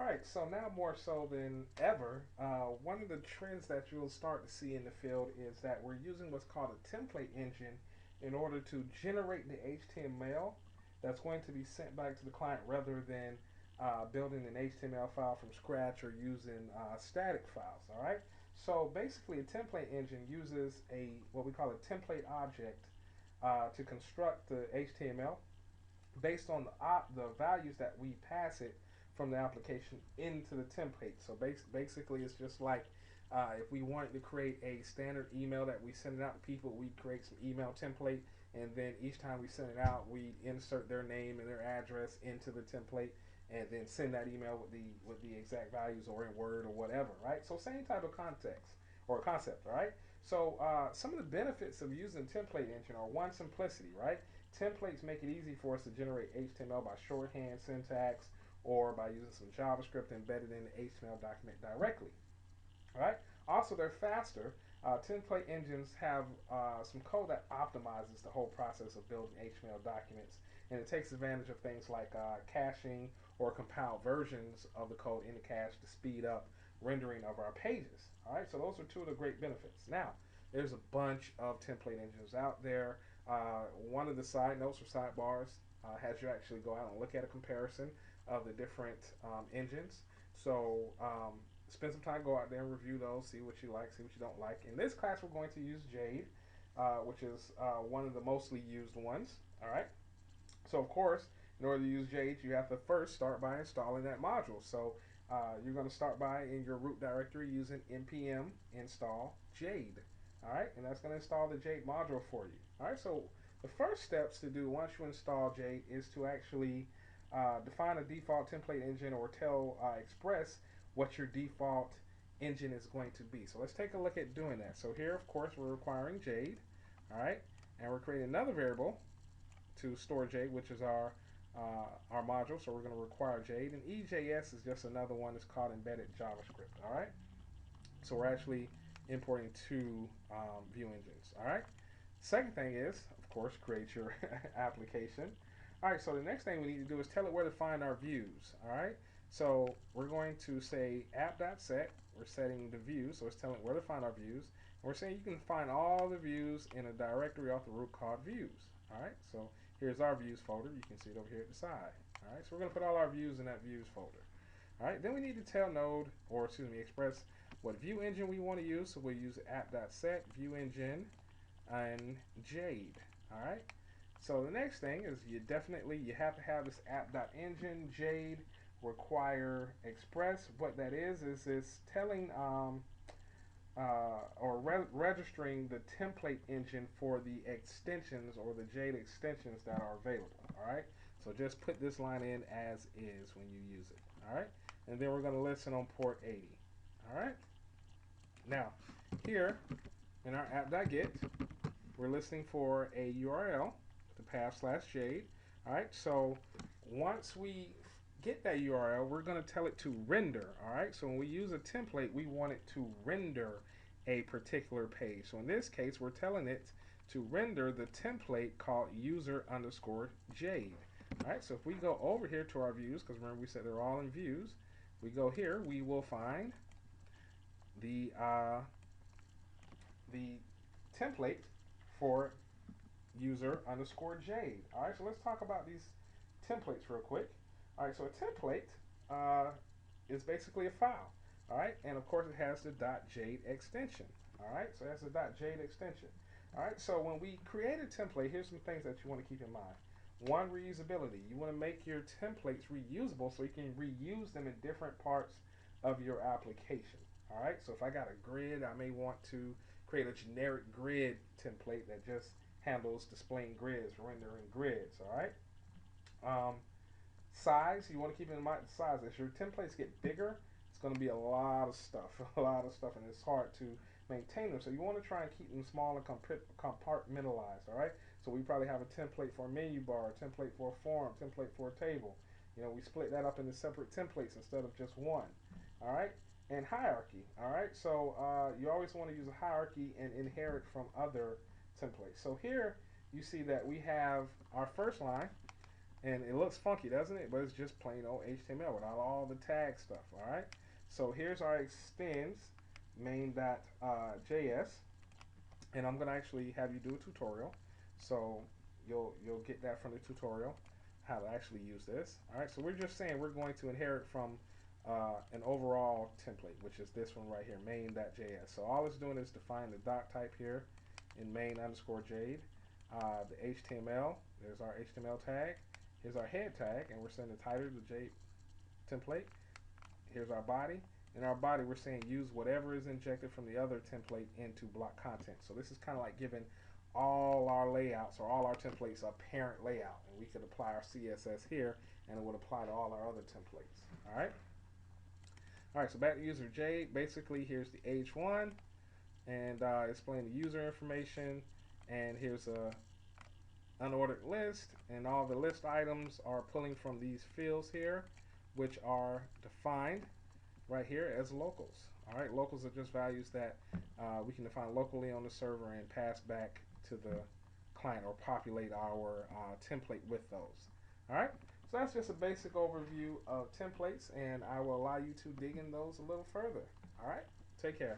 right, so now more so than ever, one of the trends that you'll start to see in the field is that we're using what's called a template engine in order to generate the HTML that's going to be sent back to the client rather than building an HTML file from scratch or using static files. All right. So basically, a template engine uses a what we call a template object to construct the HTML based on the values that we pass it from the application into the template. So basically, it's just like if we wanted to create a standard email that we send it out to people, we'd create some email template, and then each time we send it out, we insert their name and their address into the template, and then send that email with the exact values or in Word or whatever, right? So same type of context or concept, right? So some of the benefits of using template engine are one, simplicity, right? Templates make it easy for us to generate HTML by shorthand syntax or by using some JavaScript embedded in the HTML document directly. All right. Also, they're faster. Template engines have some code that optimizes the whole process of building HTML documents, and it takes advantage of things like caching or compiled versions of the code in the cache to speed up rendering of our pages. All right. So those are two of the great benefits. Now, there's a bunch of template engines out there. One of the side notes or sidebars has you actually go out and look at a comparison of the different engines. So spend some time, go out there and review those, see what you like, see what you don't like. In this class, we're going to use Jade, which is one of the mostly used ones. All right. So of course, in order to use Jade, you have to first start by installing that module. So you're going to start by in your root directory using npm install Jade. All right, and that's going to install the Jade module for you. All right, so the first steps to do once you install Jade is to actually define a default template engine or tell Express what your default engine is going to be. So let's take a look at doing that. So here, of course, we're requiring Jade. All right, and we're creating another variable to store Jade, which is our module. So we're going to require Jade, and EJS is just another one that's called embedded JavaScript. All right. So we're actually importing two view engines. All right. Second thing is, of course, create your application. All right. So the next thing we need to do is tell it where to find our views. All right. So we're going to say app.set. We're setting the views, so it's telling it where to find our views. And we're saying you can find all the views in a directory off the root called views. All right. So here's our views folder. You can see it over here at the side. All right. So we're going to put all our views in that views folder. All right. Then we need to tell Node, or excuse me, Express what view engine we want to use. So we'll use app.set, view engine, and Jade. All right. So the next thing is you have to have this app.engine, Jade, require Express. What that is it's telling or registering the template engine for the extensions or the Jade extensions that are available. All right. So just put this line in as is when you use it. All right. And then we're going to listen on port 80. All right. Now, here in our app.get, we're listening for a URL, the path/Jade. All right, so once we get that URL, we're going to tell it to render. All right, so when we use a template, we want it to render a particular page. So in this case, we're telling it to render the template called user_Jade. All right, so if we go over here to our views, because remember we said they're all in views, we go here, we will find the the template for user_Jade. All right, so let's talk about these templates real quick. All right, so a template is basically a file. All right, and of course it has the .jade extension. All right, so that's the .jade extension. All right, so when we create a template, here's some things that you want to keep in mind. One, reusability. You want to make your templates reusable so you can reuse them in different parts of your application. All right, so if I got a grid, I may want to create a generic grid template that just handles displaying grids, rendering grids. All right. Um, Size, you want to keep in mind the size. As your templates get bigger, it's going to be a lot of stuff, a lot of stuff, and it's hard to maintain them. So you want to try and keep them small and compartmentalized. All right. So we probably have a template for a menu bar, a template for a form, template for a table. You know, we split that up into separate templates instead of just one. All right. And hierarchy. All right. So you always want to use a hierarchy and inherit from other templates. So here you see that we have our first line. And it looks funky, doesn't it? But it's just plain old HTML without all the tag stuff. All right. So here's our extends main.js, and I'm gonna actually have you do a tutorial. So you'll get that from the tutorial how to actually use this. All right. So we're just saying we're going to inherit from an overall template, which is this one right here, main.js. So all it's doing is define the doc type here in main underscore Jade. The HTML, there's our HTML tag. Here's our head tag, and we're setting the title to Jade template. Here's our body. In our body, we're saying use whatever is injected from the other template into block content. So this is kind of like giving all our layouts or all our templates a parent layout. And we could apply our CSS here, and it would apply to all our other templates. All right? All right, so back to user Jade. Basically, here's the H1, and explain the user information. And here's a unordered list, and all the list items are pulling from these fields here, which are defined right here as locals. All right, locals are just values that we can define locally on the server and pass back to the client or populate our template with those. All right, so that's just a basic overview of templates, and I will allow you to dig in those a little further. All right, take care.